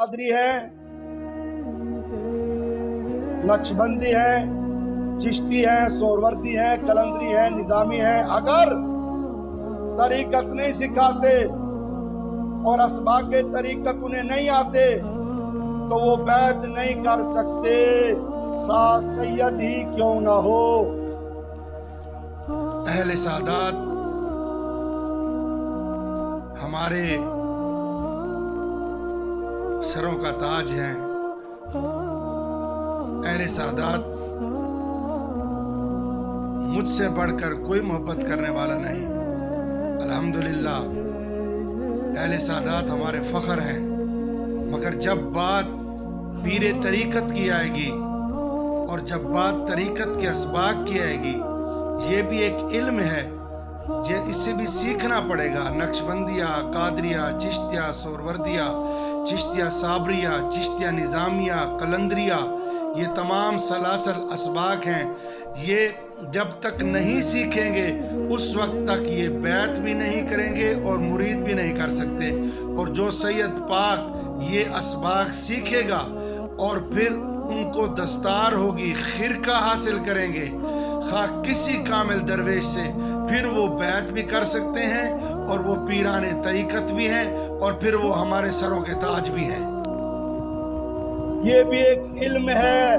قادری ہے, نقشبندی ہے, چشتی ہے, سہروردی ہے, قلندری ہے, نظامی ہے, اگر طریقت نہیں سکھاتے اور اسباق طریقت انہیں نہیں آتے تو وہ بیعت نہیں کر سکتے, خاص سید ہی کیوں نہ ہو. اہل سعادات ہمارے سروں کا تاج ہیں. اہل سعادات مجھ سے بڑھ کر کوئی محبت کرنے والا نہیں. الحمدللہ اہل سعادات ہمارے فخر ہیں, مگر جب بات پیر طریقت کی آئے گی اور جب بات طریقت کے اسباق کی آئے گی, یہ بھی ایک علم ہے, اسے بھی سیکھنا پڑے گا. نقشبندیہ, قادریہ, چشتیہ, سہروردیہ, چشتیہ صابریہ, چشتیہ نظامیہ, قلندریہ, یہ تمام سلاسل اسباق ہیں. یہ جب تک نہیں سیکھیں گے اس وقت تک یہ بیعت بھی نہیں کریں گے اور مرید بھی نہیں کر سکتے. اور جو سید پاک یہ اسباق سیکھے گا اور پھر ان کو دستار ہوگی, خرقہ حاصل کریں گے خواہ کسی کامل درویش سے, پھر وہ بیعت بھی کر سکتے ہیں اور وہ پیران طریقت بھی ہیں اور پھر وہ ہمارے سروں کے تاج بھی ہیں. یہ بھی ایک علم ہے,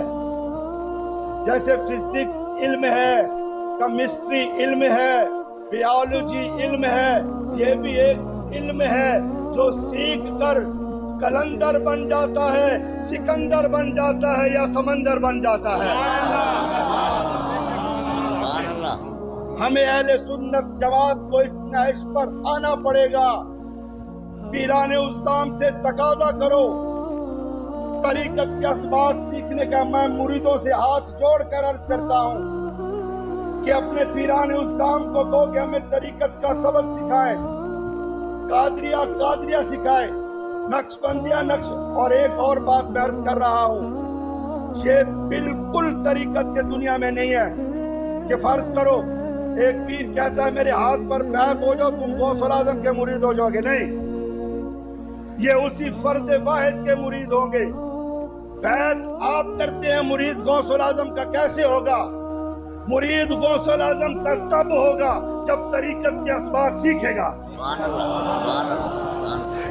جیسے فزکس علم ہے, کیمسٹری علم ہے, بیالوجی علم ہے, یہ بھی ایک علم ہے جو سیکھ کر کلندر بن جاتا ہے, سکندر بن جاتا ہے یا سمندر بن جاتا ہے. ہمیں اہل سنت جماعت کو اس نہج پر آنا پڑے گا. پیران عظام سے تقاضا کرو, طریقت کے اسباق سیکھنے کا میں مریدوں سے ہاتھ جوڑ کر عرض کرتا ہوں کہ اپنے پیران عظام کو کہو کہ ہمیں طریقت کا سبق سکھائیں, قادریہ سکھائیں, نقشبندیہ نقش. اور ایک اور بات میں عرض کر رہا ہوں, یہ بالکل طریقت کے دنیا میں نہیں ہے کہ فرض کرو ایک پیر کہتا ہے میرے ہاتھ پر بیعت ہو جاؤ تم غوث الاعظم کے مرید ہو جاؤ گے. نہیں, یہ اسی فرد واحد کے مرید ہوں گے. بیعت آپ کرتے ہیں, مرید غوث الاعظم کا کیسے ہوگا؟ مرید غوث الاعظم کا تب ہوگا جب طریقت کے اسباق سیکھے گا,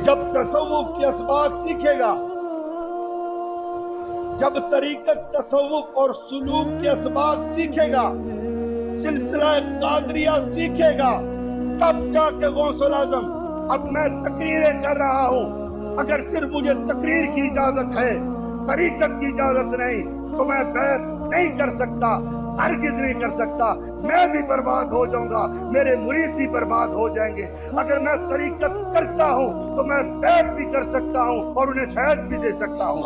جب تصوف کے اسباق سیکھے گا, جب طریقت, تصوف اور سلوک کے اسباق سیکھے گا, سلسلہ قادریہ سیکھے گا, تب جا کے غوث الاعظم. اب میں تقریریں کر رہا ہوں, اگر صرف مجھے تقریر کی اجازت ہے, طریقت کی اجازت نہیں, تو میں بیعت نہیں کر سکتا, ہرگز نہیں کر سکتا. میں بھی برباد ہو جاؤں گا, میرے مرید بھی برباد ہو جائیں گے. اگر میں طریقت کرتا ہوں تو میں بیعت بھی کر سکتا ہوں اور انہیں فیض بھی دے سکتا ہوں.